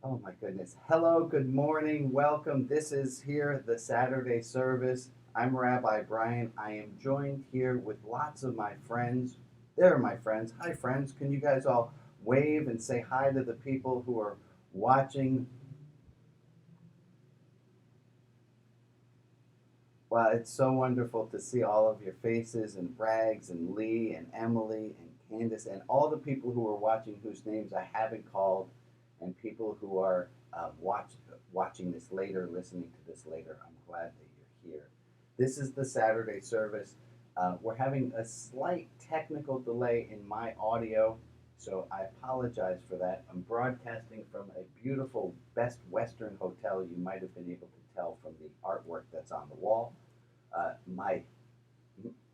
Oh my goodness. Hello, good morning, welcome. This is here, the Saturday service. I'm Rabbi Brian. I am joined here with lots of my friends. They're my friends. Hi, friends. Can you guys all wave and say hi to the people who are watching? Well, it's so wonderful to see all of your faces and Rags and Lee and Emily and Candace and all the people who are watching whose names I haven't called and people who are watching this later, listening to this later. I'm glad that you're here. This is the Saturday service. We're having a slight technical delay in my audio, so I apologize for that. I'm broadcasting from a beautiful Best Western hotel. You might have been able to tell from the artwork that's on the wall.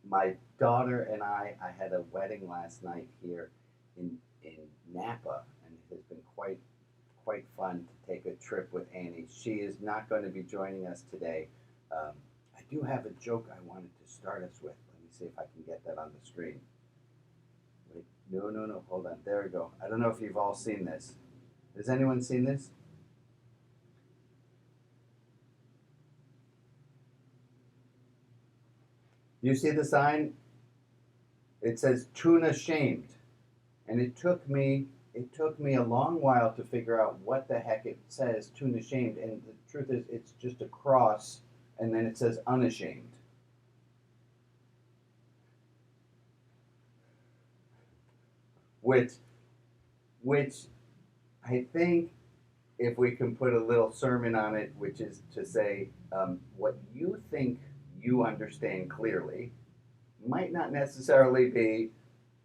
My daughter and I had a wedding last night here in Napa, and it has been quite fun to take a trip with Annie. She is not going to be joining us today. Um, I do have a joke I wanted to start us with. Let me see if I can get that on the screen. Wait, no, hold on. There we go. I don't know if you've all seen this. Has anyone seen this? You see the sign? It says Tunashamed. And it took me a long while to figure out what the heck it says, Tunashamed. And the truth is, it's just a cross, and then it says unashamed. Which, which I think, if we can put a little sermon on it, which is to say, what you think you understand clearly might not necessarily be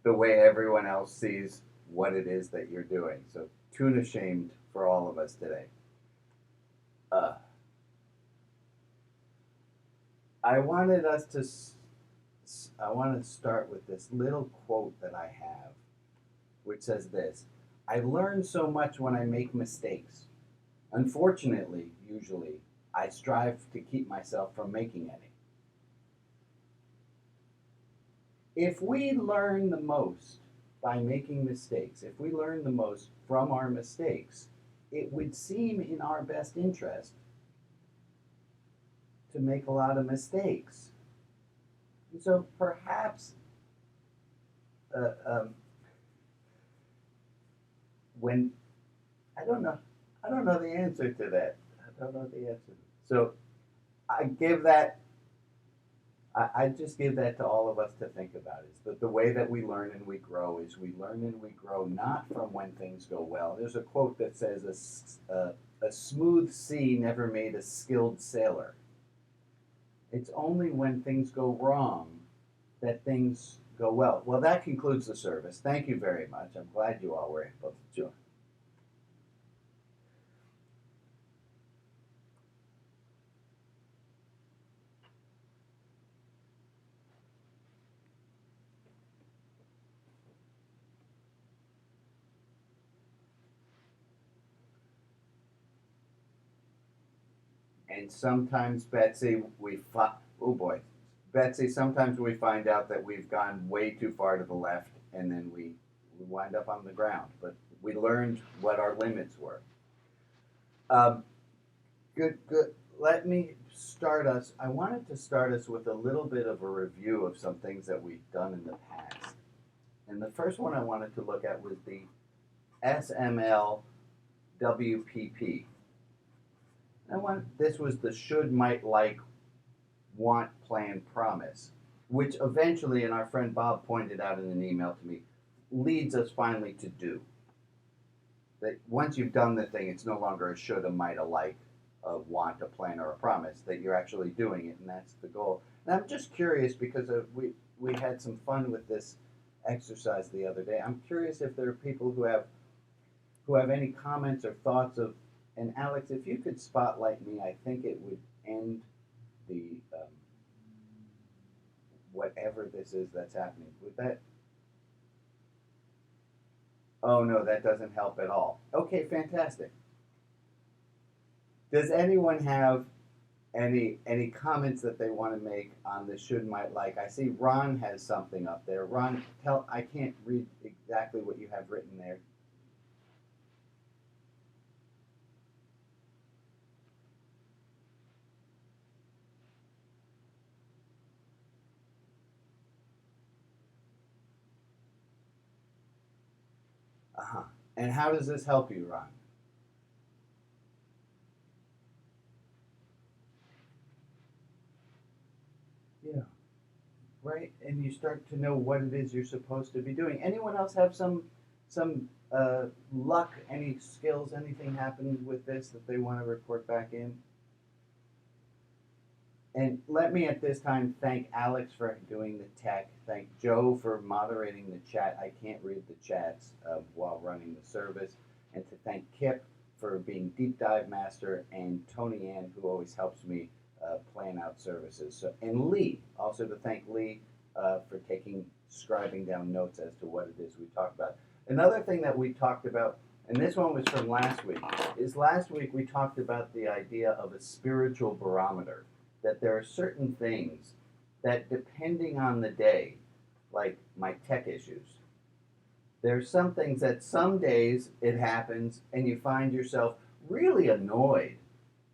the way everyone else sees what it is that you're doing. So, tuna shamed for all of us today. Uh, I wanted us to. I want to start with this little quote that I have, which says this: "I learn so much when I make mistakes. Unfortunately, usually, I strive to keep myself from making any." If we learn the most by making mistakes, if we learn the most from our mistakes, it would seem in our best interest to make a lot of mistakes. And so perhaps uh, um, when I don't know, I don't know the answer to that. I don't know the answer. So I give that I just give that to all of us to think about is that the way that we learn and we grow is we learn and we grow not from when things go well. There's a quote that says, a smooth sea never made a skilled sailor. It's only when things go wrong that things go well. Well, that concludes the service. Thank you very much. I'm glad you all were able to join. And sometimes, Betsy, oh boy, Betsy, sometimes we find out that we've gone way too far to the left, and then we wind up on the ground. But we learned what our limits were. Um, good. Let me start us. I wanted to start us with a little bit of a review of some things that we've done in the past. And the first one I wanted to look at was the SMLWPP. This was the should, might, like, want, plan, promise, which eventually, and our friend Bob pointed out in an email to me, leads us finally to do. That once you've done the thing, it's no longer a should, a might, a like, a want, a plan, or a promise. That you're actually doing it, and that's the goal. And I'm just curious because we had some fun with this exercise the other day. I'm curious if there are people who have any comments or thoughts of. And Alex, if you could spotlight me, I think it would end the whatever this is that's happening. Would that? Oh no, that doesn't help at all. Okay, fantastic. Does anyone have any comments that they want to make on the should, might, like? I see Ron has something up there. Ron, tell. I can't read exactly what you have written there. And how does this help you, Ron? Yeah. Right? And you start to know what it is you're supposed to be doing. Anyone else have some luck, any skills, anything happened with this that they want to report back in? And let me at this time thank Alex for doing the tech. Thank Joe for moderating the chat. I can't read the chats while running the service. And to thank Kip for being deep dive master, and Tony Ann, who always helps me plan out services. So, and Lee, also to thank Lee for scribing down notes as to what it is we talked about. Another thing that we talked about, and this one was from last week, is last week we talked about the idea of a spiritual barometer, that there are certain things that, depending on the day, like my tech issues, there's some things that some days it happens and you find yourself really annoyed.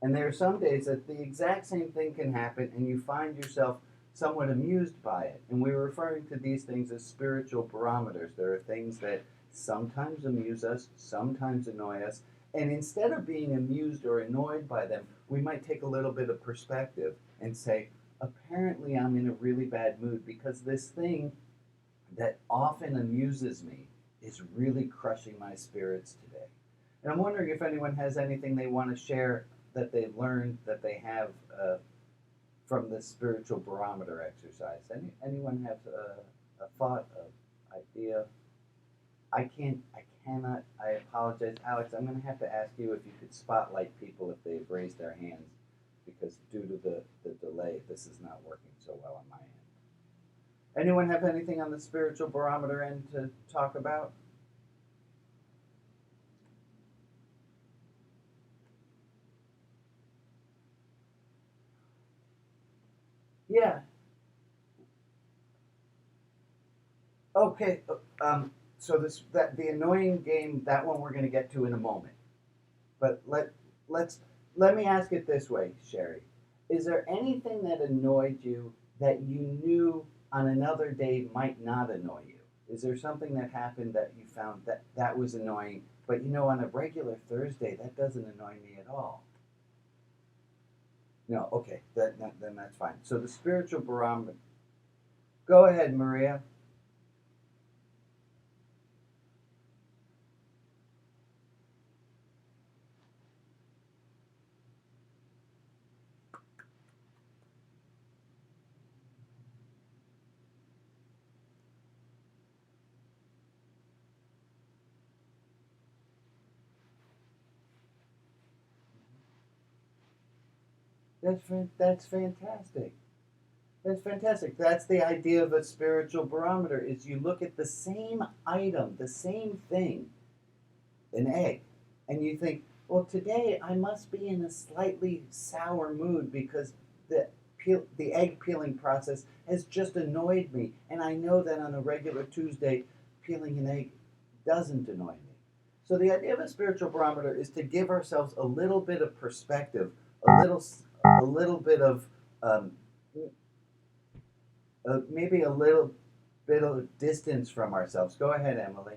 And there are some days that the exact same thing can happen and you find yourself somewhat amused by it. And we're referring to these things as spiritual barometers. There are things that sometimes amuse us, sometimes annoy us. And instead of being amused or annoyed by them, we might take a little bit of perspective and say, apparently I'm in a really bad mood because this thing that often amuses me is really crushing my spirits today. And I'm wondering if anyone has anything they want to share that they've learned, that they have from this spiritual barometer exercise. Anyone have a thought, an idea? I cannot, I apologize. Alex, I'm going to have to ask you if you could spotlight people if they've raised their hands, because due to the delay, this is not working so well on my end. Anyone have anything on the spiritual barometer end to talk about? Yeah. Okay. So the annoying game, that one we're going to get to in a moment. But let's let me ask it this way, Sherry. Is there anything that annoyed you that you knew on another day might not annoy you? Is there something that happened that you found that was annoying, but on a regular Thursday that doesn't annoy me at all? No, okay, then that's fine. So the spiritual barometer. Go ahead, Maria. That's fantastic. That's fantastic. That's the idea of a spiritual barometer. Is you look at the same item, the same thing, an egg, and you think, well, today I must be in a slightly sour mood because the egg peeling process has just annoyed me, and I know that on a regular Tuesday, peeling an egg doesn't annoy me. So the idea of a spiritual barometer is to give ourselves a little bit of perspective, a little bit of um, maybe a little bit of distance from ourselves. Go ahead, Emily.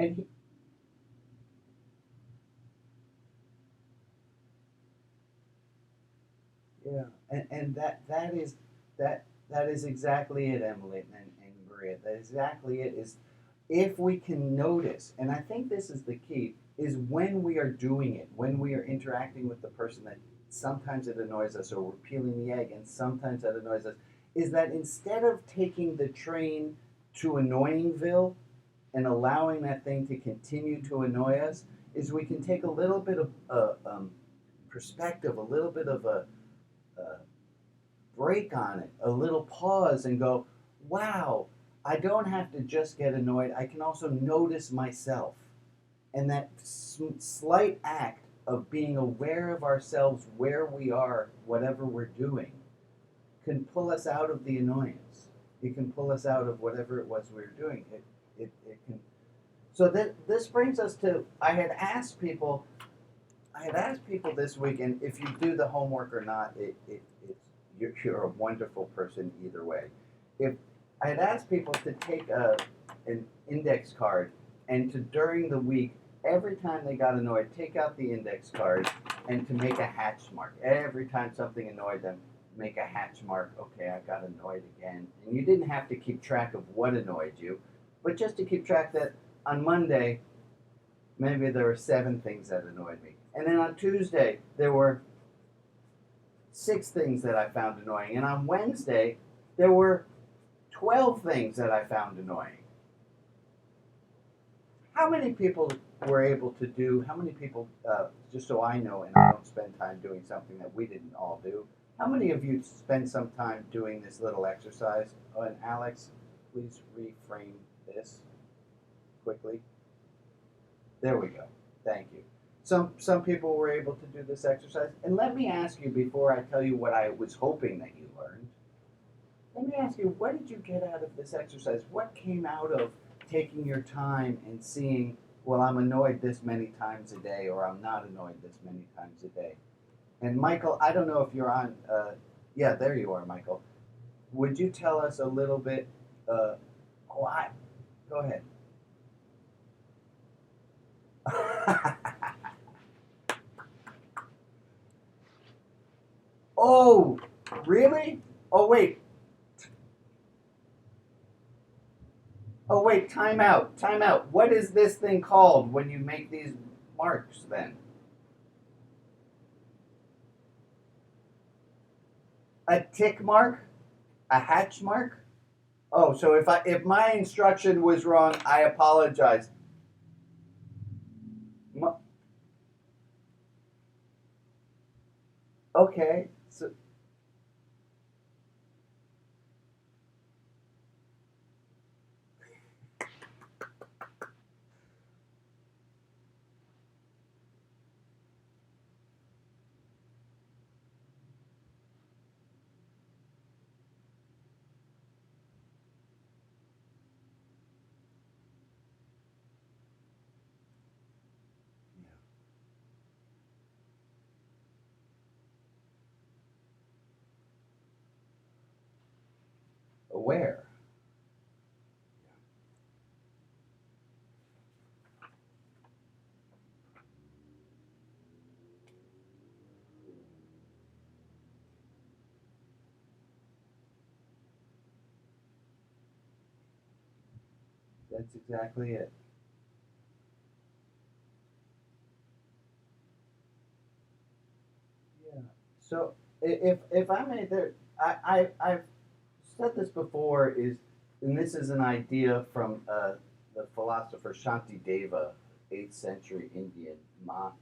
And yeah, and that is exactly it, Emily and Maria. That is exactly it. Is if we can notice, and I think this is the key, is when we are doing it, when we are interacting with the person that sometimes it annoys us, or we're peeling the egg, and sometimes that annoys us, is that instead of taking the train to Annoyingville and allowing that thing to continue to annoy us, is we can take a little bit of perspective, a little bit of a break on it, a little pause, and go, wow, I don't have to just get annoyed. I can also notice myself. And that slight act of being aware of ourselves, where we are, whatever we're doing, can pull us out of the annoyance. It can pull us out of whatever it was we were doing. It can. So this brings us to, I had asked people this week, and if you do the homework or not, you're a wonderful person either way. If I had asked people to take an index card and to, during the week, every time they got annoyed, take out the index card and to make a hatch mark. Every time something annoyed them, make a hatch mark. Okay, I got annoyed again. And you didn't have to keep track of what annoyed you, but just to keep track that on Monday, maybe there were 7 things that annoyed me. And then on Tuesday, there were 6 things that I found annoying. And on Wednesday, there were 12 things that I found annoying. How many people were able to do, how many people, just so I know and I don't spend time doing something that we didn't all do, how many of you spend some time doing this little exercise? Oh, and Alex, please reframe this quickly. There we go. Thank you. Some people were able to do this exercise. And let me ask you, before I tell you what I was hoping that you learned, let me ask you, what did you get out of this exercise? What came out of taking your time and seeing, well, I'm annoyed this many times a day, or I'm not annoyed this many times a day? And Michael, I don't know if you're on, yeah, there you are, Michael. Would you tell us a little bit, go ahead. Oh, really? Oh, wait. Oh, wait, time out, time out. What is this thing called when you make these marks then? A tick mark? A hatch mark? Oh, so if my instruction was wrong, I apologize. Okay. So aware. That's exactly it. Yeah. So if I may, I've said this before, is, and this is an idea from the philosopher Shantideva, 8th century Indian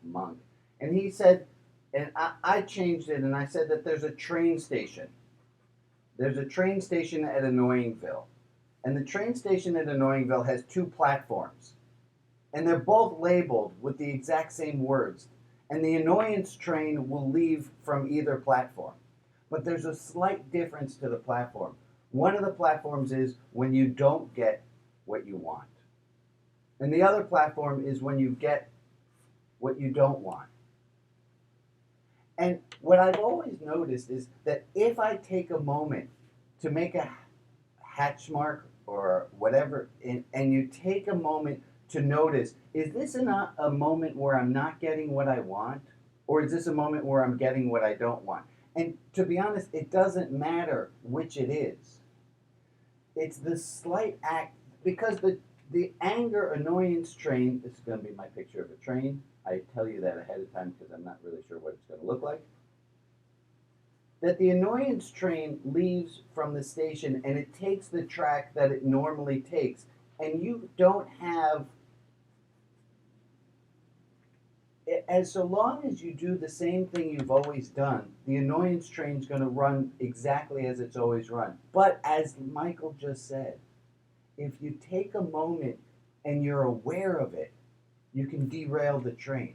monk, and he said, and I changed it, and I said that there's a train station. There's a train station at Annoyingville, and the train station at Annoyingville has 2 platforms, and they're both labeled with the exact same words. And the annoyance train will leave from either platform. But there's a slight difference to the platform. One of the platforms is when you don't get what you want. And the other platform is when you get what you don't want. And what I've always noticed is that if I take a moment to make a hatch mark or whatever, and you take a moment to notice, is this a moment where I'm not getting what I want? Or is this a moment where I'm getting what I don't want? And to be honest, it doesn't matter which it is. It's the slight act, because the anger annoyance train, this is going to be my picture of a train. I tell you that ahead of time because I'm not really sure what it's going to look like. That the annoyance train leaves from the station and it takes the track that it normally takes, and you don't have, as so long as you do the same thing you've always done, the annoyance train's going to run exactly as it's always run. But as Michael just said, if you take a moment and you're aware of it, you can derail the train.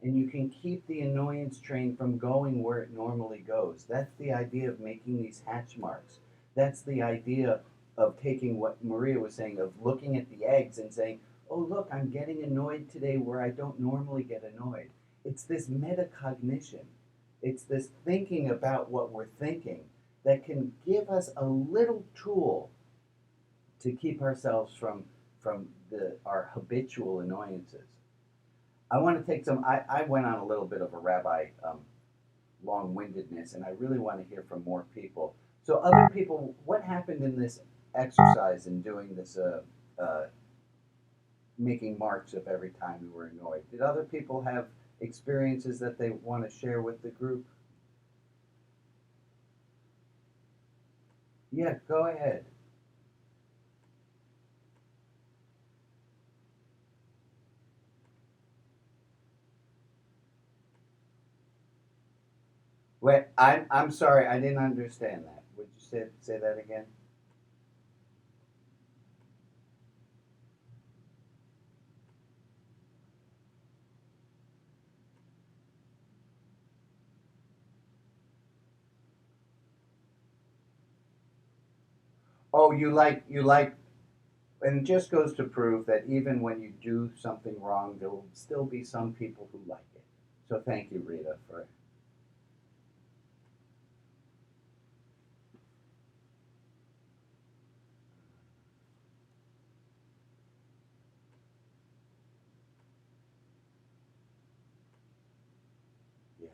And you can keep the annoyance train from going where it normally goes. That's the idea of making these hatch marks. That's the idea of taking what Maria was saying, of looking at the eggs and saying, oh, look, I'm getting annoyed today where I don't normally get annoyed. It's this metacognition. It's this thinking about what we're thinking that can give us a little tool to keep ourselves from our habitual annoyances. I want to take some. I went on a little bit of a rabbi long-windedness, and I really want to hear from more people. So, other people, what happened in this exercise in doing this, making marks of every time we were annoyed? Did other people have experiences that they want to share with the group? Yeah, go ahead. Wait, I'm sorry, I didn't understand that. Would you say that again? Oh, you like, and it just goes to prove that even when you do something wrong, there will still be some people who like it. So thank you, Rita, for yeah,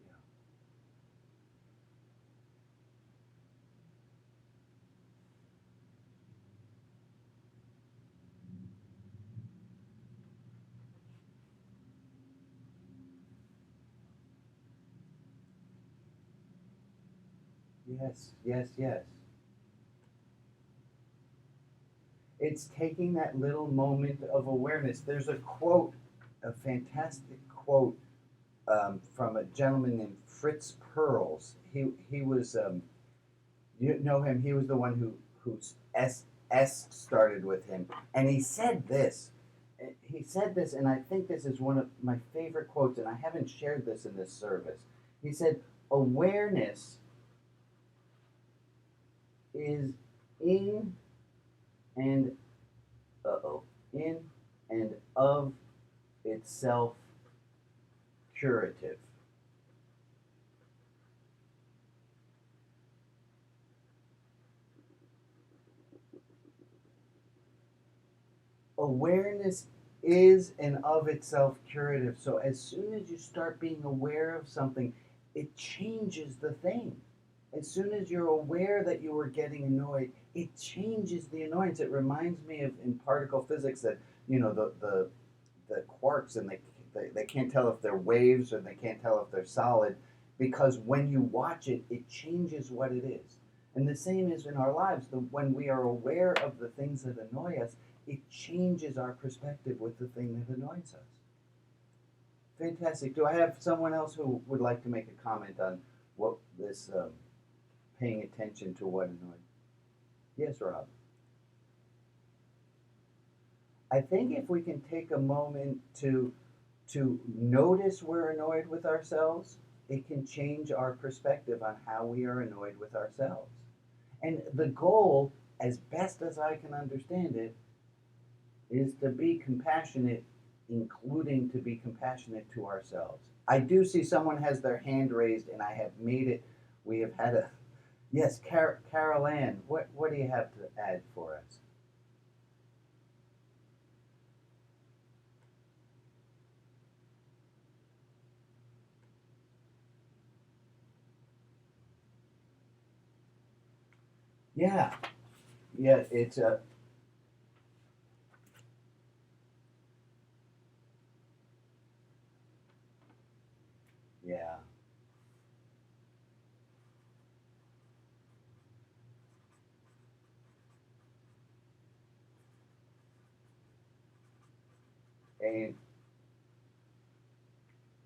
yeah, yes, yes, yes. It's taking that little moment of awareness. There's a quote, a fantastic quote from a gentleman named Fritz Perls. He was you know him. He was the one whose S started with him, and he said this. He said this, and I think this is one of my favorite quotes, and I haven't shared this in this service. He said, "Awareness is in and uh-oh, in and of itself curative." Awareness is and of itself curative. So as soon as you start being aware of something, it changes the thing. As soon as you're aware that you are getting annoyed, it changes the annoyance. It reminds me of in particle physics that the quarks, and they can't tell if they're waves or they can't tell if they're solid, because when you watch it, it changes what it is. And the same is in our lives. When we are aware of the things that annoy us, it changes our perspective with the thing that annoys us. Fantastic. Do I have someone else who would like to make a comment on what this paying attention to what annoys? Yes, Rob. I think if we can take a moment to notice we're annoyed with ourselves, it can change our perspective on how we are annoyed with ourselves. And the goal, as best as I can understand it, is to be compassionate, including to be compassionate to ourselves. I do see someone has their hand raised, and I have made it. We have had a yes, Carol Ann. What do you have to add for us? Yeah, yeah. It's a yeah. A-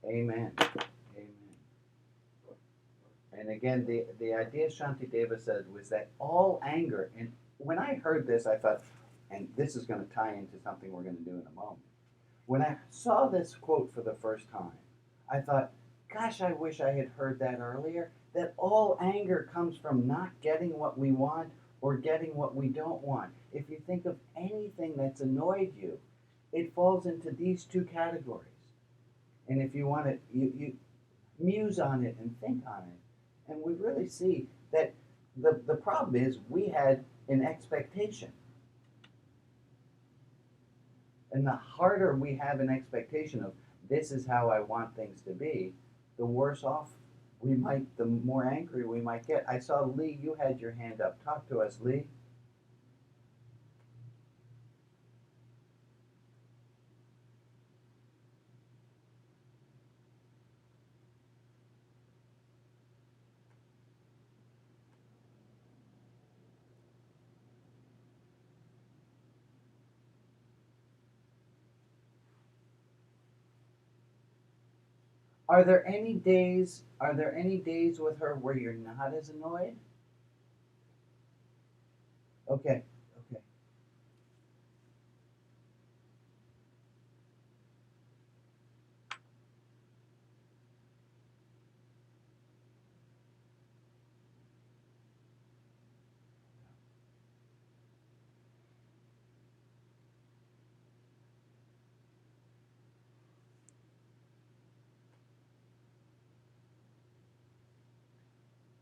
Amen. Amen. And again, the idea Shantideva said was that all anger, and when I heard this, I thought, and this is going to tie into something we're going to do in a moment. When I saw this quote for the first time, I thought, gosh, I wish I had heard that earlier. That all anger comes from not getting what we want or getting what we don't want. If you think of anything that's annoyed you, it falls into these two categories. And if you want to, you muse on it and think on it. And we really see that the problem is we had an expectation. And the harder we have an expectation of this is how I want things to be, the worse off we might, the more angry we might get. I saw Lee, you had your hand up. Talk to us, Lee. Are there any days with her where you're not as annoyed? Okay. Okay.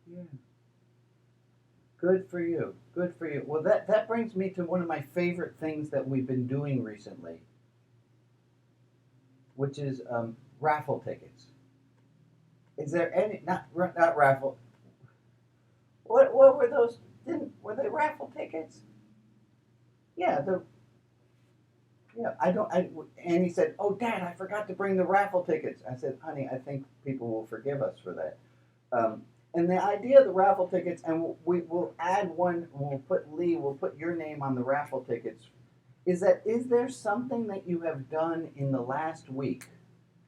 Yeah. Good for you. Good for you. Well, that brings me to one of my favorite things that we've been doing recently, which is raffle tickets. Is there any not raffle? What were those? Didn't were they raffle tickets? Yeah, the yeah. I don't. And he said, "Oh, Dad, I forgot to bring the raffle tickets." I said, "Honey, I think people will forgive us for that." And the idea of the raffle tickets, and we will add one. We'll put Lee. We'll put your name on the raffle tickets. Is there something that you have done in the last week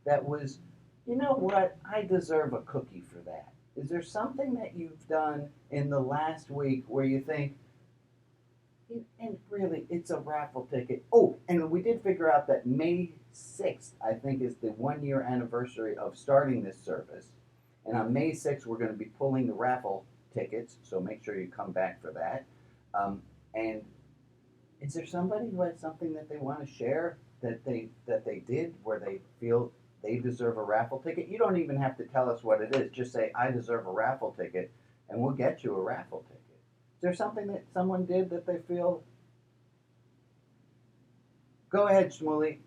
that was, you know what? I deserve a cookie for that. Is there something that you've done in the last week where you think, and really, it's a raffle ticket? Oh, and we did figure out that May 6th, I think, is the 1 year anniversary of starting this service. And on May 6th, we're going to be pulling the raffle tickets, so make sure you come back for that. And is there somebody who has something that they want to share that they did where they feel they deserve a raffle ticket? You don't even have to tell us what it is. Just say I deserve a raffle ticket, and we'll get you a raffle ticket. Is there something that someone did that they feel? Go ahead, Shmuley.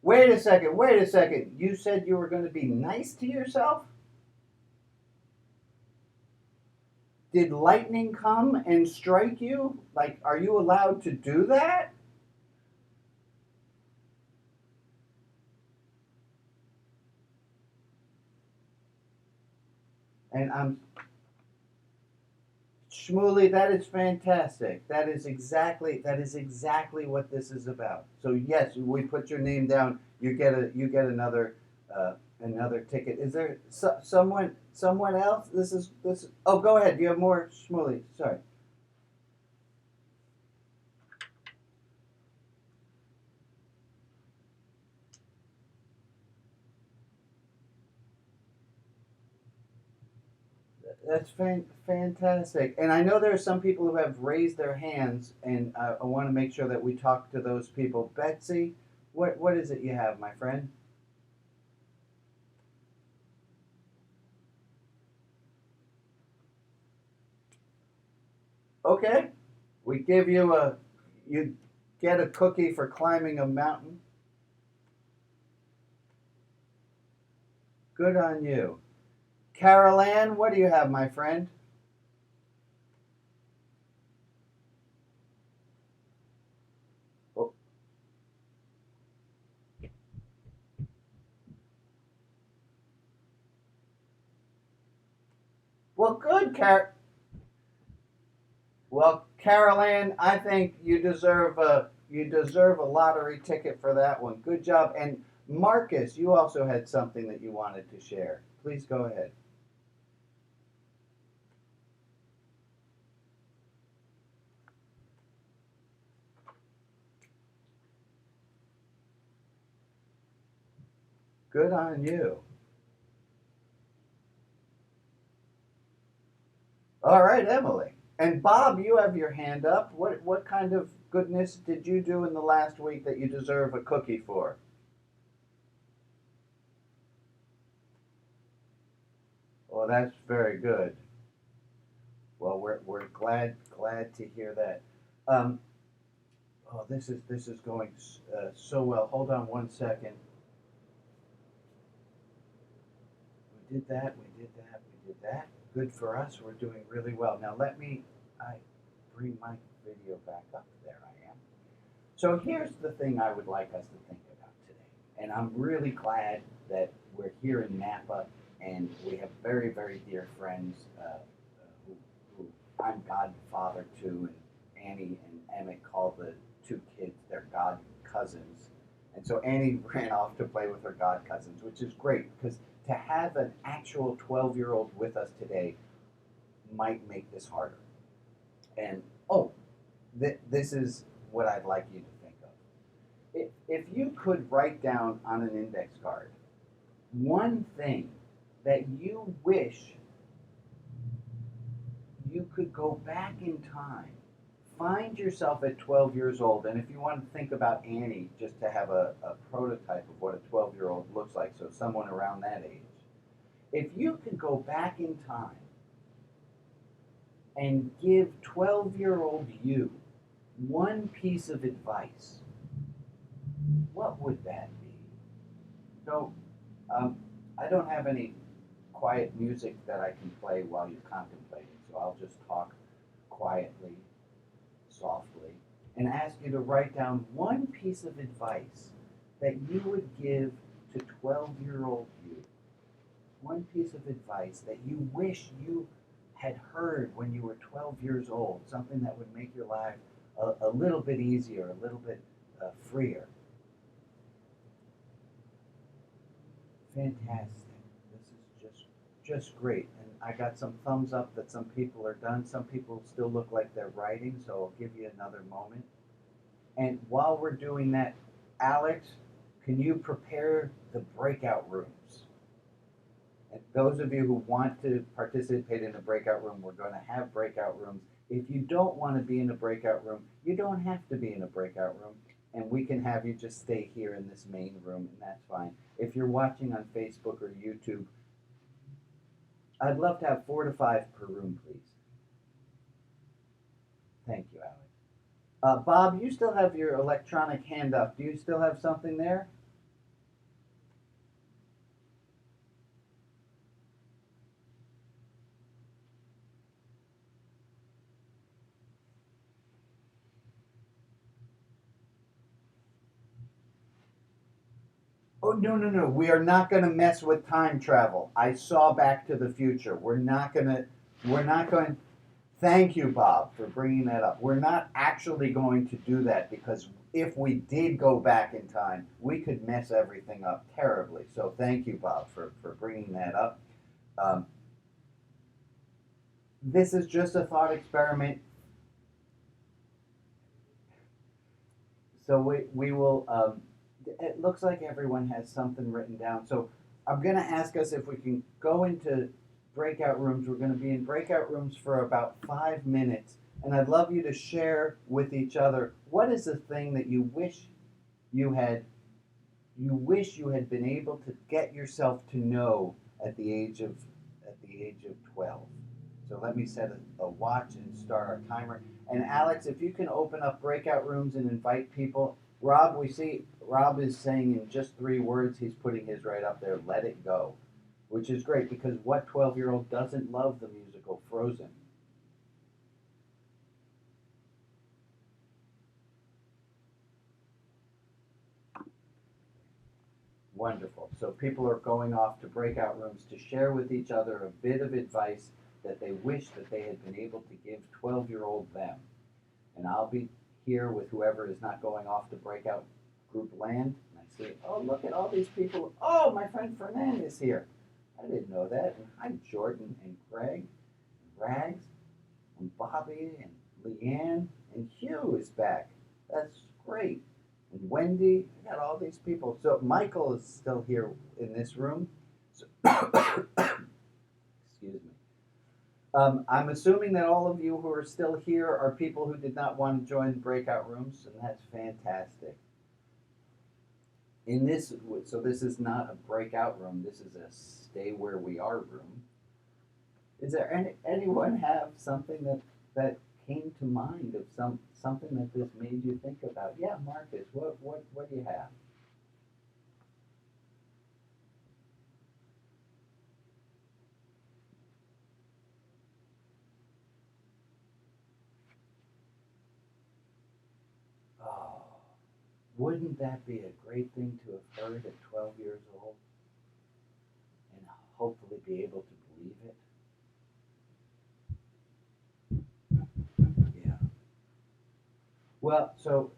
Wait a second. Wait a second. You said you were going to be nice to yourself? Did lightning come and strike you? Like, are you allowed to do that? And I'm Shmuley, that is fantastic. That is exactly what this is about. So yes, we put your name down. You get another another ticket. Is there someone else? This. Oh, go ahead. You have more, Shmuley. Sorry. That's fantastic. And I know there are some people who have raised their hands, and I want to make sure that we talk to those people. Betsy, what is it you have, my friend? Okay, we give you you get a cookie for climbing a mountain. Good on you. Carol Ann, what do you have, my friend? Oh, well, good, Well, Carol Ann, I think you deserve a lottery ticket for that one. Good job. And Marcus, you also had something that you wanted to share. Please go ahead. Good on you. All right, Emily. And Bob, you have your hand up. What kind of goodness did you do in the last week that you deserve a cookie for? Well, that's very good. Well, we're glad to hear that. Um, oh, this is going so well. Hold on one second. We did that. We did that. We did that. Good for us. We're doing really well. Now let me I bring my video back up. There I am. So here's the thing I would like us to think about today, and I'm really glad that we're here in Napa, and we have very very dear friends who I'm godfather to, and Annie and Emmett call the two kids their god cousins. And so Annie ran off to play with her god cousins, which is great because to have an actual 12-year-old with us today might make this harder. And oh, this is what I'd like you to think of. If you could write down on an index card one thing that you wish you could go back in time, find yourself at 12 years old, and if you want to think about Annie, just to have a prototype of what a 12-year-old looks like, so someone around that age, if you could go back in time and give 12-year-old you one piece of advice, what would that be? So, I don't have any quiet music that I can play while you're contemplating, so I'll just talk quietly, softly, and ask you to write down one piece of advice that you would give to 12-year-old you. One piece of advice that you wish you had heard when you were 12 years old, something that would make your life a little bit easier, a little bit freer. Fantastic. This is just great. And I got some thumbs up that some people are done. Some people still look like they're writing, so I'll give you another moment. And while we're doing that, Alex, can you prepare the breakout rooms? And those of you who want to participate in a breakout room, we're going to have breakout rooms. If you don't want to be in a breakout room, you don't have to be in a breakout room, and we can have you just stay here in this main room, and that's fine. If you're watching on Facebook or YouTube, I'd love to have 4 to 5 per room, please. Thank you, Alex. Bob, you still have your electronic hand up. Do you still have something there? Oh, no, no, no. We are not going to mess with time travel. I saw Back to the Future. We're not going. Thank you, Bob, for bringing that up. We're not actually going to do that because if we did go back in time, we could mess everything up terribly. So thank you, Bob, for bringing that up. Um, this is just a thought experiment. So we will, it looks like everyone has something written down. So I'm going to ask us if we can go into breakout rooms. We're going to be in breakout rooms for about 5 minutes. And I'd love you to share with each other, what is the thing that you wish you had been able to get yourself to know at the age of 12. So let me set a watch and start our timer. And Alex, if you can open up breakout rooms and invite people. Rob, we see Rob is saying in just 3 words, he's putting his right up there, let it go, which is great because what 12-year-old doesn't love the musical Frozen? Wonderful. So people are going off to breakout rooms to share with each other a bit of advice that they wish that they had been able to give 12-year-old them. And I'll be here with whoever is not going off to breakout group land. And I say, oh, look at all these people. Oh, my friend Fernand is here. I didn't know that. And hi, Jordan and Greg, and Rags, and Bobby, and Leanne, and Hugh is back. That's great. And Wendy, I got all these people. So Michael is still here in this room. So, excuse me. I'm assuming that all of you who are still here are people who did not want to join the breakout rooms, and that's fantastic. In this, so this is not a breakout room. This is a stay where we are room. Is there anyone have something that came to mind of something that this made you think about? Yeah, Marcus, what do you have? Oh, wouldn't that be a great thing to have heard at 12 years old and hopefully be able to believe it? Yeah. Well, so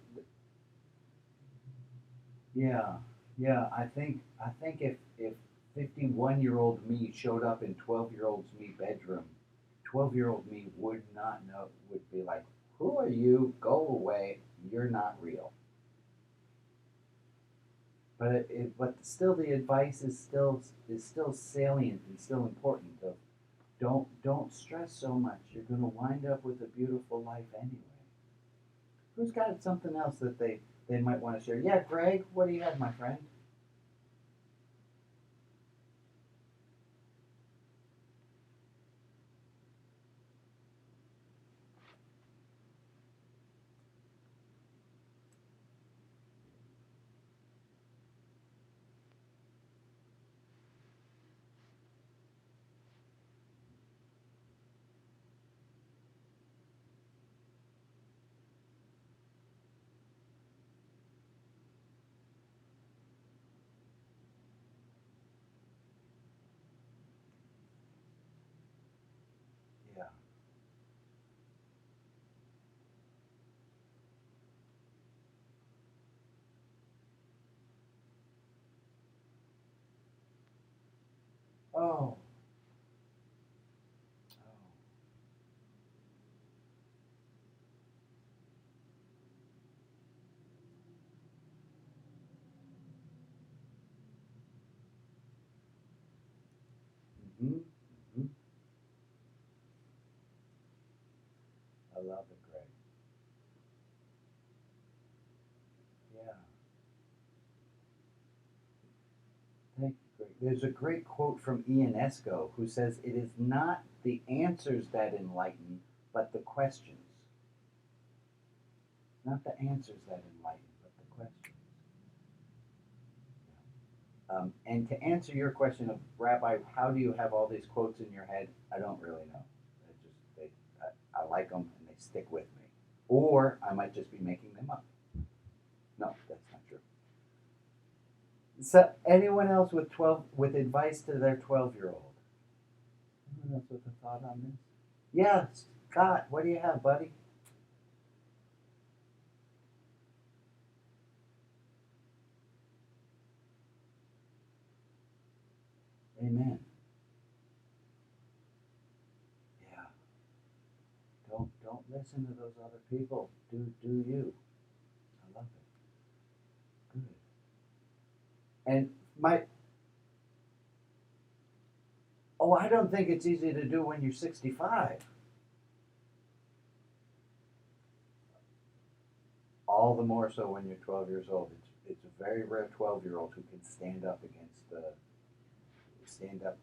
yeah, yeah. I think if 51-year-old me showed up in 12-year-old's me bedroom, 12-year-old me would not know. Would be like, "Who are you? Go away. You're not real." But still, the advice is still salient and still important. Of don't stress so much. You're going to wind up with a beautiful life anyway. Who's got something else that they might want to share? Yeah, Greg, what do you have, my friend? Yeah. Oh. Mm-hmm. Mm-hmm. I love it, Greg. Yeah. Thank you, Greg. There's a great quote from Ian Esco who says, "It is not the answers that enlighten, but the questions. Not the answers that enlighten, but the questions." And to answer your question of Rabbi, how do you have all these quotes in your head? I don't really know. I like them and they stick with me, or I might just be making them up. No, that's not true. So, anyone else with 12 with advice to their 12-year-old? Anyone else with a thought on this? Yes, Scott, what do you have, buddy? Amen. Yeah. Don't listen to those other people. Do you. I love it. Good. And my I don't think it's easy to do when you're 65. All the more so when you're 12 years old. It's a very rare 12-year-old who can stand up against stand up.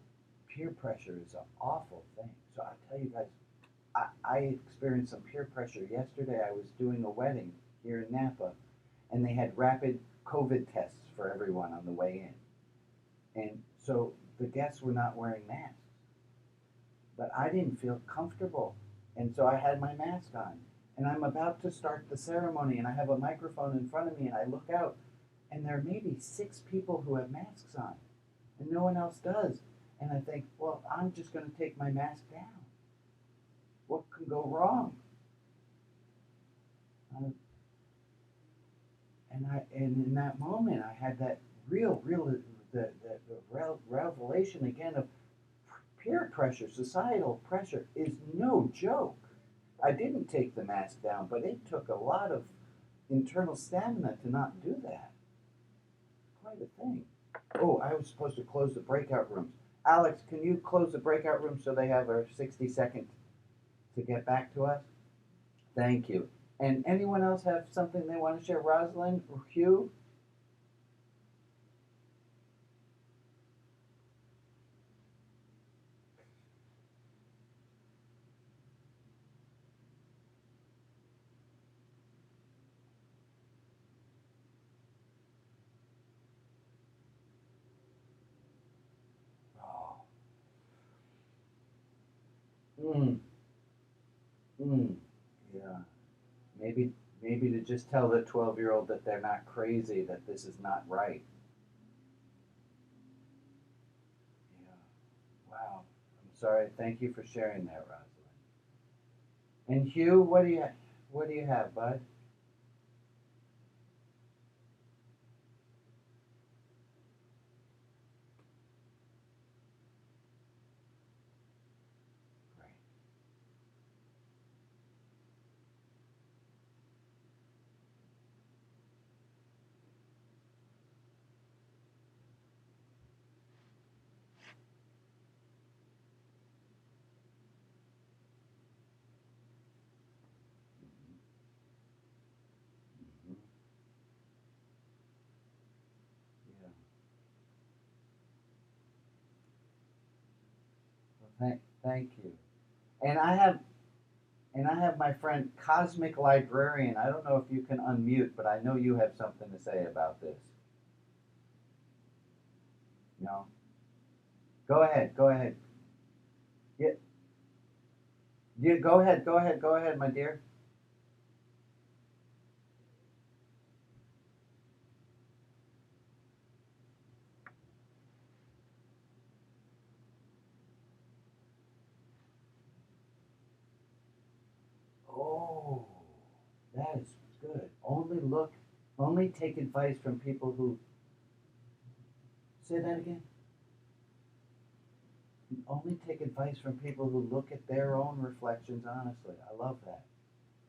Peer pressure is an awful thing. So I tell you guys, I experienced some peer pressure yesterday. I was doing a wedding here in Napa, and they had rapid COVID tests for everyone on the way in. And so the guests were not wearing masks. But I didn't feel comfortable. And so I had my mask on. And I'm about to start the ceremony, and I have a microphone in front of me, and I look out, and there are maybe 6 people who have masks on, and no one else does. And I think, well, I'm just going to take my mask down. What can go wrong? And in that moment, I had that real the revelation again of peer pressure, societal pressure is no joke. I didn't take the mask down, but it took a lot of internal stamina to not do that. Quite a thing. Oh, I was supposed to close the breakout rooms. Alex, can you close the breakout room so they have a 60-second to get back to us? Thank you. And anyone else have something they want to share? Rosalind or Hugh? Oh. Mm. Mm. Yeah. Maybe to just tell the 12-year-old that they're not crazy, that this is not right. Yeah. Wow. I'm sorry. Thank you for sharing that, Rosalind. And Hugh, what do you have, bud? Great. Mhm. Yeah. Well, thank you. And I have my friend Cosmic Librarian. I don't know if you can unmute, but I know you have something to say about this. No? Go ahead. Go ahead. Yeah, yeah, go ahead. Go ahead. Go ahead, my dear. Oh, that is good. Only take advice from people who say that again. Only take advice from people who look at their own reflections honestly. I love that.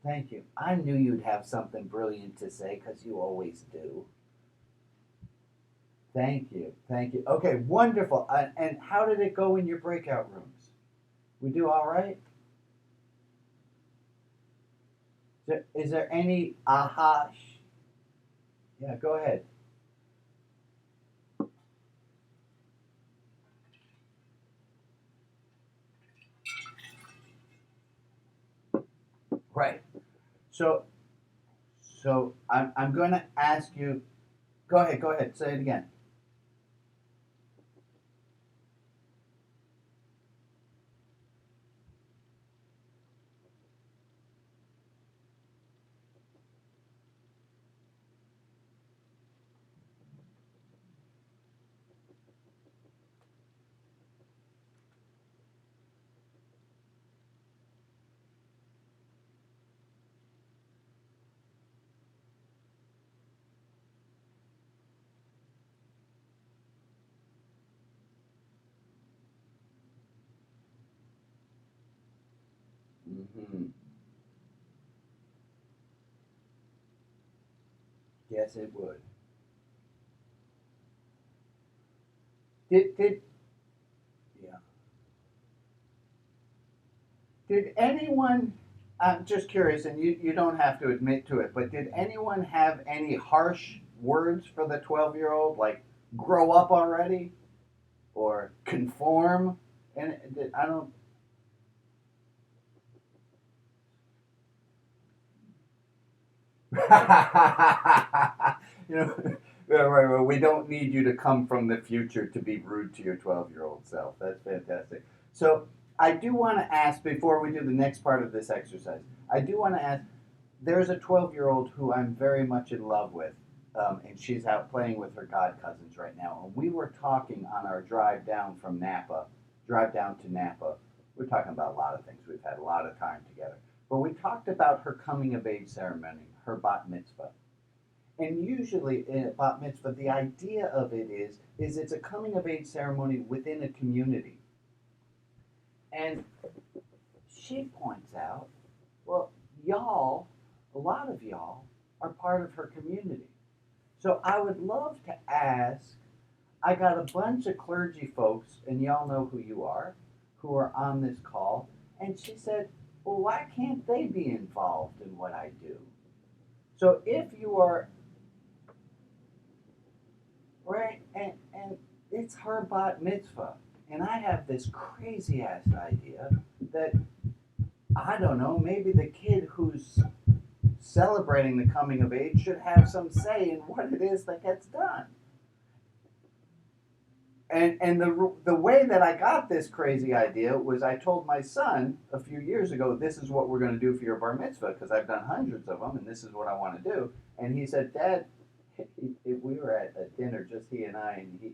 Thank you. I knew you'd have something brilliant to say because you always do. Thank you. Thank you. Okay, wonderful. And how did it go in your breakout rooms? We do all right? Is there any aha? Yeah, go ahead. Right. So, I'm going to ask you. Go ahead. Go ahead. Say it again. Mm-hmm. Yes, it would. Did yeah. Did anyone? I'm just curious, and you don't have to admit to it, but did anyone have any harsh words for the 12-year-old, like "grow up already" or "conform"? And I don't. You know, right. We don't need you to come from the future to be rude to your 12-year-old self. That's fantastic. So I do want to ask before we do the next part of this exercise. I do want to ask. There's a 12-year-old who I'm very much in love with, and she's out playing with her god cousins right now. And we were talking on our drive down to Napa. We're talking about a lot of things. We've had a lot of time together. But we talked about her coming of age ceremony, her bat mitzvah. And usually in a bat mitzvah, the idea of it is it's a coming of age ceremony within a community. And she points out, well, y'all, a lot of y'all, are part of her community. So I would love to ask. I got a bunch of clergy folks, and y'all know who you are, who are on this call. And she said, well, why can't they be involved in what I do? So if you are, right, and it's her bat mitzvah, and I have this crazy ass idea that, I don't know, maybe the kid who's celebrating the coming of age should have some say in what it is that gets done. And the way that I got this crazy idea was I told my son a few years ago, this is what we're going to do for your bar mitzvah, because I've done hundreds of them, and this is what I want to do. And he said, Dad, we were at a dinner, just he and I, and he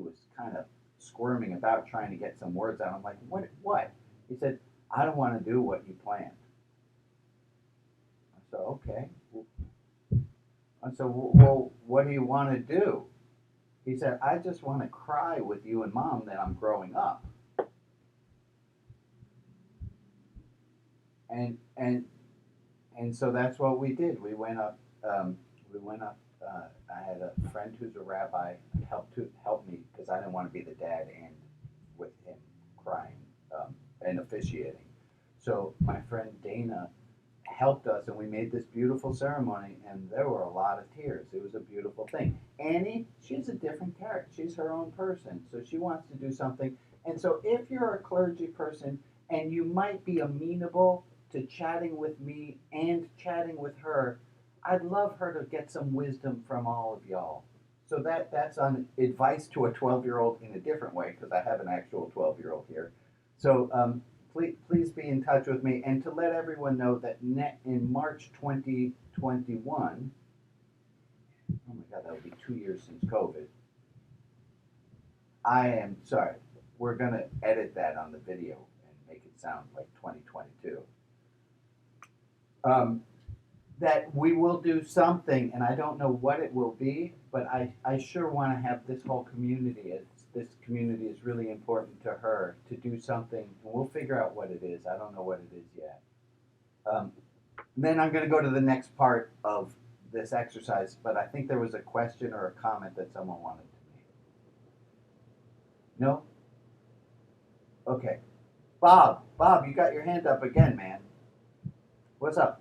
was kind of squirming about trying to get some words out. I'm like, what? He said, I don't want to do what you planned. I said, okay. I said, well, what do you want to do? He said, I just want to cry with you and Mom that I'm growing up. And and and so that's what we did. We went up. We went up. I had a friend who's a rabbi help me because I didn't want to be the dad and with him crying and officiating. So my friend Dana helped us, and we made this beautiful ceremony, and there were a lot of tears. It was a beautiful thing. Annie, she's a different character. She's her own person, so she wants to do something. And so if you're a clergy person and you might be amenable to chatting with me and chatting with her, I'd love her to get some wisdom from all of y'all. So that's on advice to a 12-year-old in a different way, because I have an actual 12-year-old here. So please be in touch with me, and to let everyone know that in March 2021, oh my God, that will be 2 years since COVID. I am sorry. We're gonna edit that on the video and make it sound like 2022. Um, that we will do something, and I don't know what it will be, but I sure want to have this whole community. This community is really important to her to do something, and we'll figure out what it is. I don't know what it is yet. Um, then I'm going to go to the next part of this exercise, but I think there was a question or a comment that someone wanted to make. No? Okay. Bob, you got your hand up again, man. What's up?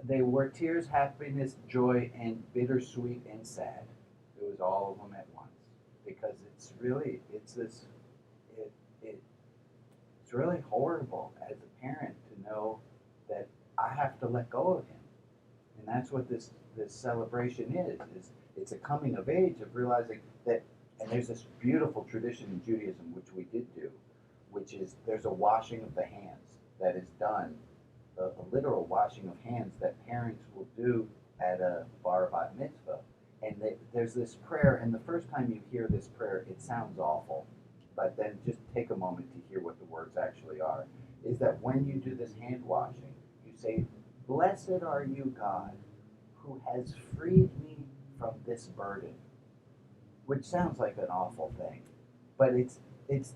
They were tears, happiness, joy, and bittersweet and sad. It was all of them at once because it's really it, it it's really horrible as a parent to know that I have to let go of him, and that's what this celebration is. It's a coming of age of realizing that, and there's this beautiful tradition in Judaism which we did do, which is there's a washing of the hands that is done, a literal washing of hands that parents will do at a bar bat mitzvah. And there's this prayer, and the first time you hear this prayer, it sounds awful, but then just take a moment to hear what the words actually are. Is that when you do this hand washing, you say, "Blessed are you, God, who has freed me from this burden." which sounds like an awful thing, but it's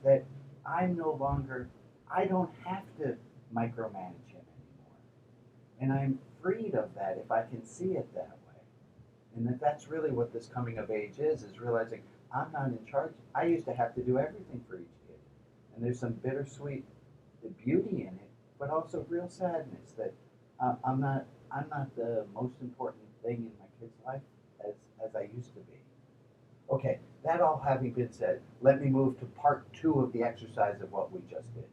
that I'm no longer, I don't have to micromanage him anymore, and I'm freed of that if I can see it that way, and that's really what this coming of age is realizing I'm not in charge. I used to have to do everything for each kid, and there's some bittersweet beauty in it, but also real sadness that I'm not the most important thing in my kid's life as I used to be. Okay, that all having been said, let me move to part two of the exercise of what we just did.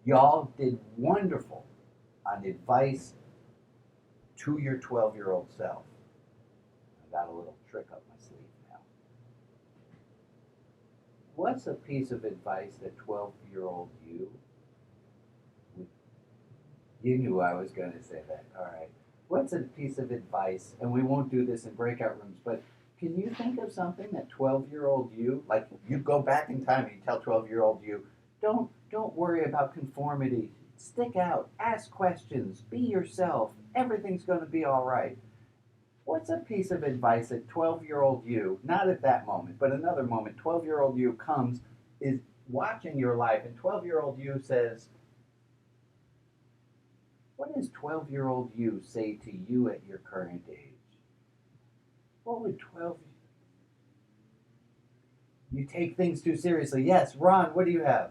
Y'all did wonderful on advice to your 12-year-old self. I got a little trick up my sleeve now. What's a piece of advice that 12-year-old you would, you knew I was going to say that. All right. What's a piece of advice, and we won't do this in breakout rooms, but can you think of something that 12-year-old you, like you go back in time and you tell 12-year-old you, don't worry about conformity. Stick out, ask questions, be yourself. Everything's going to be all right. What's a piece of advice that 12-year-old you, not at that moment, but another moment, 12-year-old you comes, is watching your life, and 12-year-old you says, what does 12-year-old you say to you at your current age? What would 12? You take things too seriously. Yes, Ron, what do you have?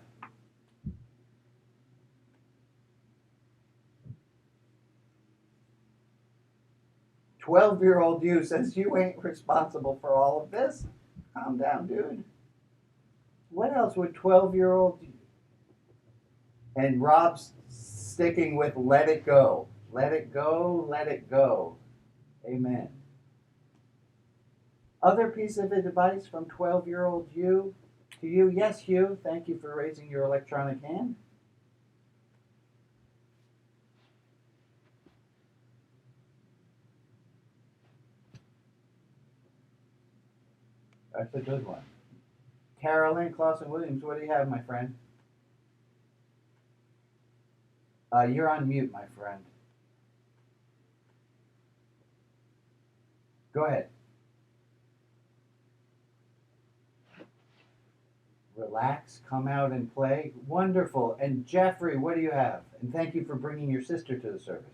12-year-old you says you ain't responsible for all of this. Calm down, dude. What else would 12-year-old and Rob's sticking with let it go. Let it go, let it go. Amen. Other piece of advice from 12-year-old you to you? Yes, Hugh. Thank you for raising your electronic hand. That's a good one. Carolyn Clausen Williams, what do you have, my friend? You're on mute, my friend. Go ahead. Relax, come out and play. Wonderful. And Jeffrey, what do you have? And thank you for bringing your sister to the service.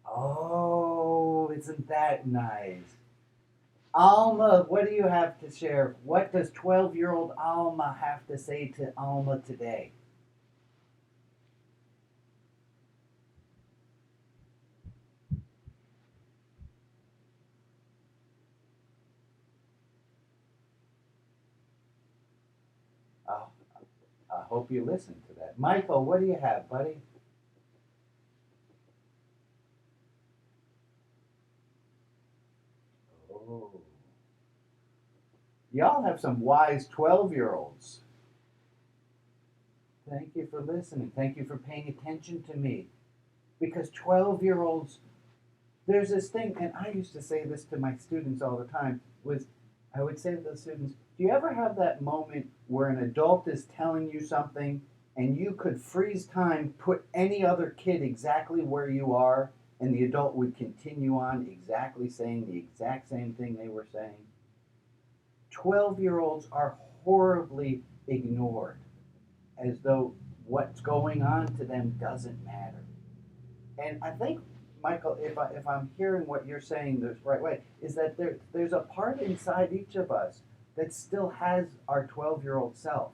Oh, isn't that nice? Alma, what do you have to share? What does 12-year-old Alma have to say to Alma today? Oh, I hope you listen to that. Michael, what do you have, buddy? Oh. Y'all have some wise 12-year-olds. Thank you for listening. Thank you for paying attention to me. Because 12-year-olds, there's this thing, and I used to say this to my students all the time, was I would say to the students, do you ever have that moment where an adult is telling you something and you could freeze time, put any other kid exactly where you are, and the adult would continue on exactly saying the exact same thing they were saying? 12-year-olds are horribly ignored as though what's going on to them doesn't matter. And I think, Michael, if I'm hearing what you're saying the right way, is that there's a part inside each of us that still has our 12-year-old self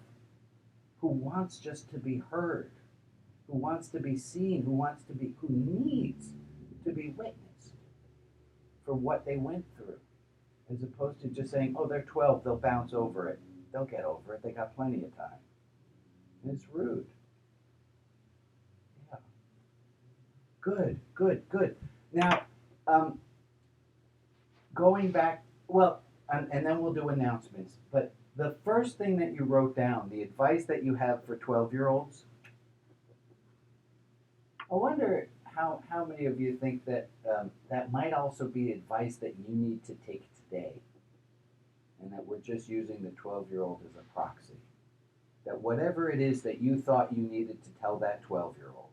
who wants just to be heard, who wants to be seen, who needs to be witnessed for what they went through, as opposed to just saying, oh, they're 12, they'll bounce over it. They'll get over it. They got plenty of time. And it's rude. Yeah. Good, good, good. Now, going back, well, and then we'll do announcements, but the first thing that you wrote down, the advice that you have for 12-year-olds, I wonder how many of you think that that might also be advice that you need to take today, and that we're just using the 12-year-old as a proxy. That whatever it is that you thought you needed to tell that 12-year-old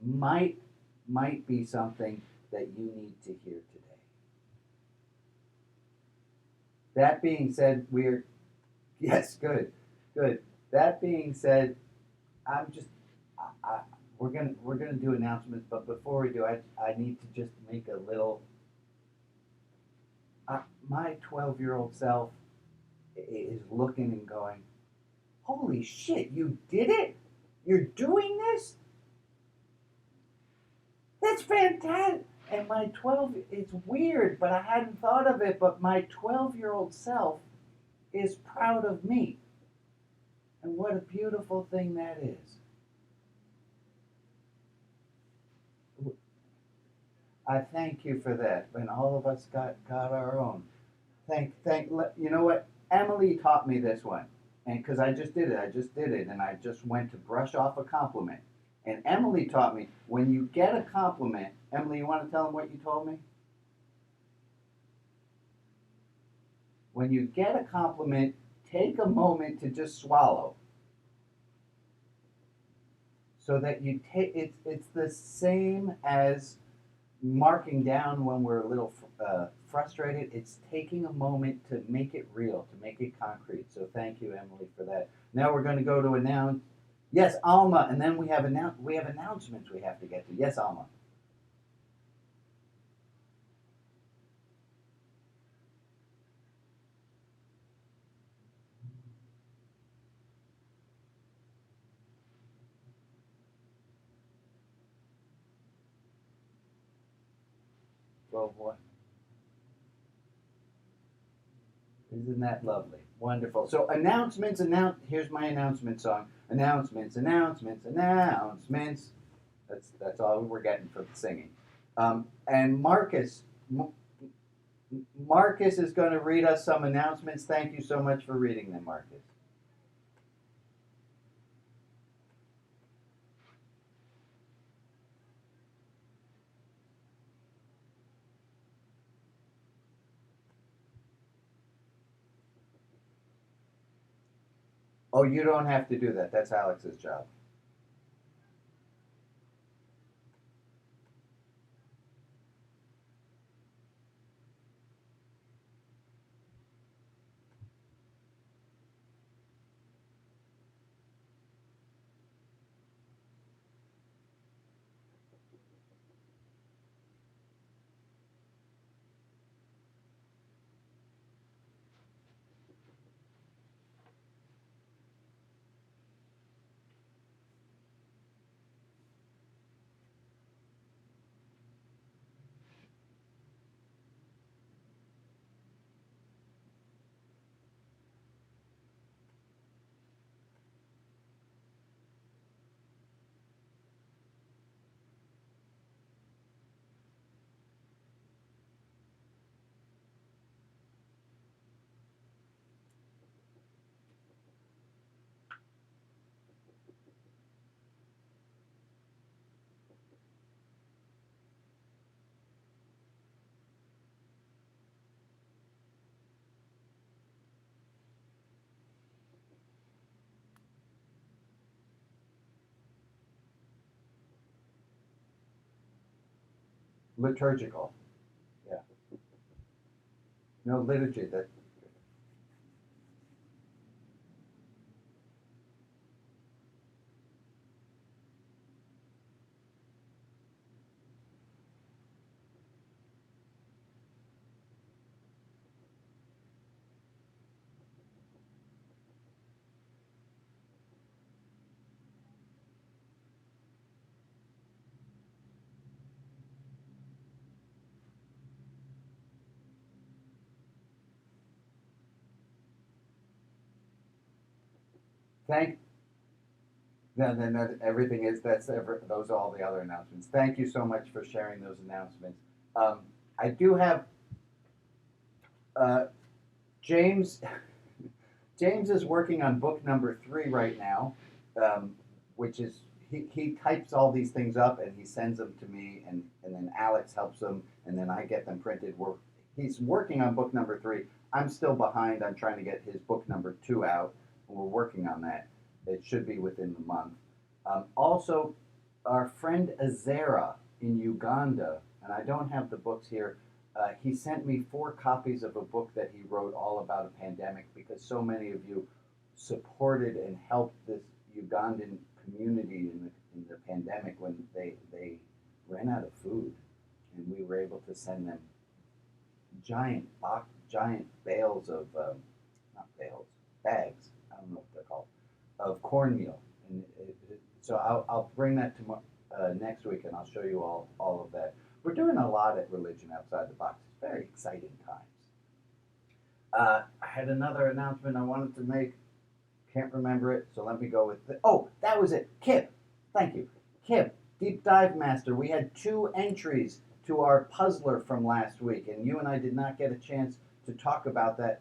might be something that you need to hear today. That being said, yes, good, good. That being said, I'm just, we're gonna do announcements, but before we do, I need to just make a little. My 12-year-old self is looking and going, "Holy shit, you did it! You're doing this? That's fantastic!" And my 12, it's weird, but I hadn't thought of it, but my 12-year-old self is proud of me. And what a beautiful thing that is. I thank you for that. And all of us got our own. You know what? Emily taught me this one. And because I just did it, and I just went to brush off a compliment. And Emily taught me when you get a compliment, Emily, you want to tell them what you told me? When you get a compliment, take a moment to just swallow. So that you take it's the same as marking down when we're a little frustrated. It's taking a moment to make it real, to make it concrete. So thank you, Emily, for that. Now we're going to go to announce. Yes, Alma, and then we have announcements we have to get to. Yes, Alma. Well, what? Isn't that lovely? Wonderful. So announcements. Here's my announcement song. Announcements. Announcements. Announcements. That's all we're getting for the singing. And Marcus is going to read us some announcements. Thank you so much for reading them, Marcus. Oh, you don't have to do that. That's Alex's job. Liturgical. Yeah. No liturgy. That. Thank. Then everything is those are all the other announcements. Thank you so much for sharing those announcements. I do have uh, James. James is working on book number 3 right now, which is he types all these things up and he sends them to me, and then Alex helps him, and then I get them printed. He's working on book number 3. I'm still behind. I'm trying to get his book number 2 out, and we're working on that. It should be within the month. Also, our friend Azera in Uganda, and I don't have the books here. He sent me 4 copies of a book that he wrote all about a pandemic because so many of you supported and helped this Ugandan community in the pandemic when they ran out of food, and we were able to send them giant bales of not bales, bags. I don't know what they're called of cornmeal, and so I'll bring that to next week, and I'll show you all of that. We're doing a lot at Religion Outside the Box. It's very exciting times. I had another announcement I wanted to make. Can't remember it, so let me go with oh, that was it. Kip, thank you. Kip, Deep Dive Master. We had 2 entries to our puzzler from last week, and you and I did not get a chance to talk about that.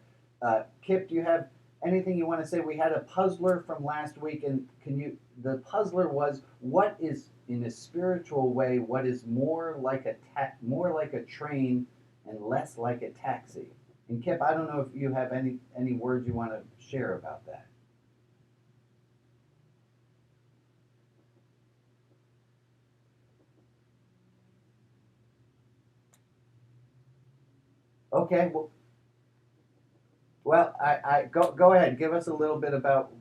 Kip, do you have anything you want to say? We had a puzzler from last week, and the puzzler was, what is, in a spiritual way, what is more like a train and less like a taxi? And Kip, I don't know if you have any words you want to share about that. Okay, well, I go ahead. Give us a little bit about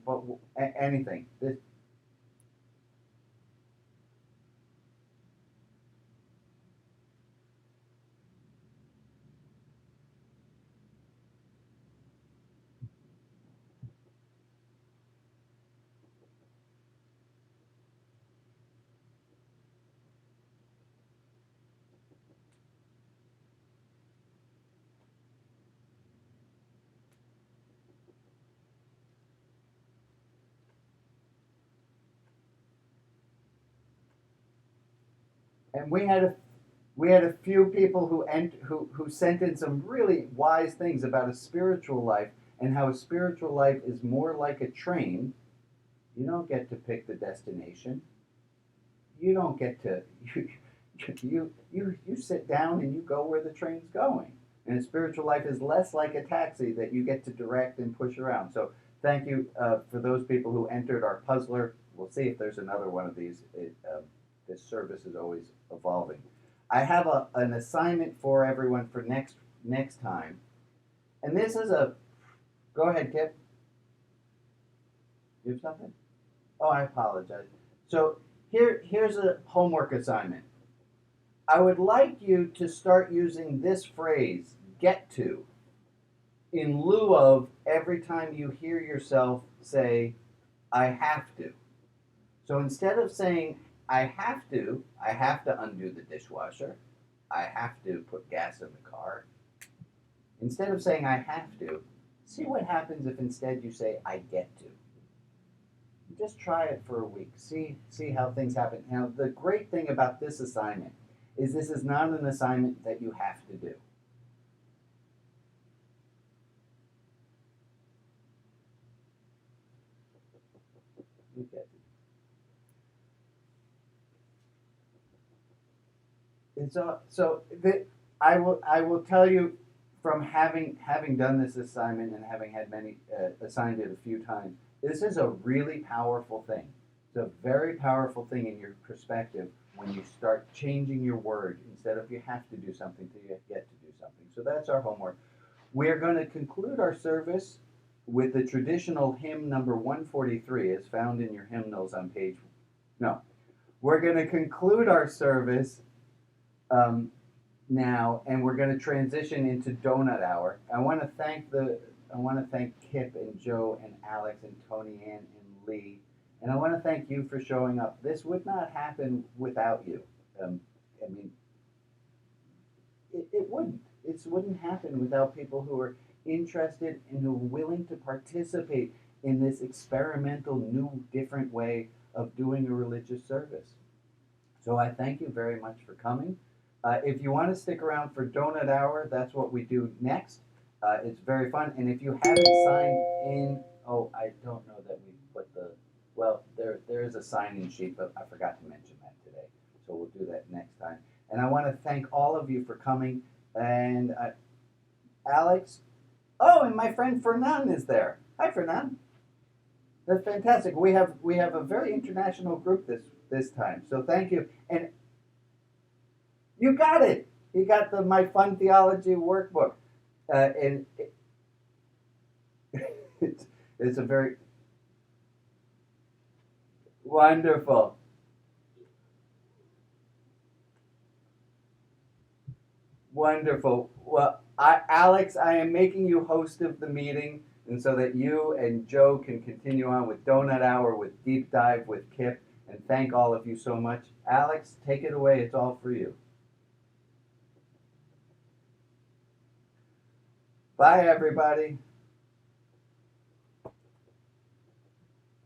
anything. And we had a few people who sent in some really wise things about a spiritual life and how a spiritual life is more like a train. You don't get to pick the destination. You don't get to you sit down and you go where the train's going. And a spiritual life is less like a taxi that you get to direct and push around. So thank you for those people who entered our puzzler. We'll see if there's another one of these. This service is always evolving. I have an assignment for everyone for next time, and this is a. Go ahead, Kip. You have something? Oh, I apologize. So here's a homework assignment. I would like you to start using this phrase, "get to," in lieu of every time you hear yourself say, "I have to." So instead of saying I have to undo the dishwasher, I have to put gas in the car. Instead of saying I have to, see what happens if instead you say I get to. Just try it for a week. See how things happen. Now, the great thing about this assignment is this is not an assignment that you have to do. You get it. And I will tell you from having done this assignment and having had many assigned it a few times, this is a really powerful thing. It's a very powerful thing in your perspective when you start changing your word instead of you have to do something to you get to do something. So that's our homework. We're going to conclude our service with the traditional hymn number 143 as found in your hymnals on page. No. We're going to conclude our service now, and we're going to transition into donut hour. I want to thank Kip and Joe and Alex and Tony Ann and Lee, and I want to thank you for showing up. This would not happen without you. I mean, it wouldn't. It wouldn't happen without people who are interested and who are willing to participate in this experimental, new, different way of doing a religious service. So I thank you very much for coming. If you want to stick around for Donut Hour, that's what we do next. It's very fun. And if you haven't signed in, oh, I don't know that we put the, well, there is a sign-in sheet, but I forgot to mention that today. So we'll do that next time. And I want to thank all of you for coming. And Alex, oh, and my friend Fernand is there. Hi, Fernand. That's fantastic. We have a very international group this time. So thank you. And You got it. You got the My Fun Theology workbook. And it's a very wonderful. Wonderful. Well, Alex, I am making you host of the meeting, and so that you and Joe can continue on with Donut Hour, with Deep Dive, with Kip, and thank all of you so much. Alex, take it away. It's all for you. Bye, everybody.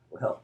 Well.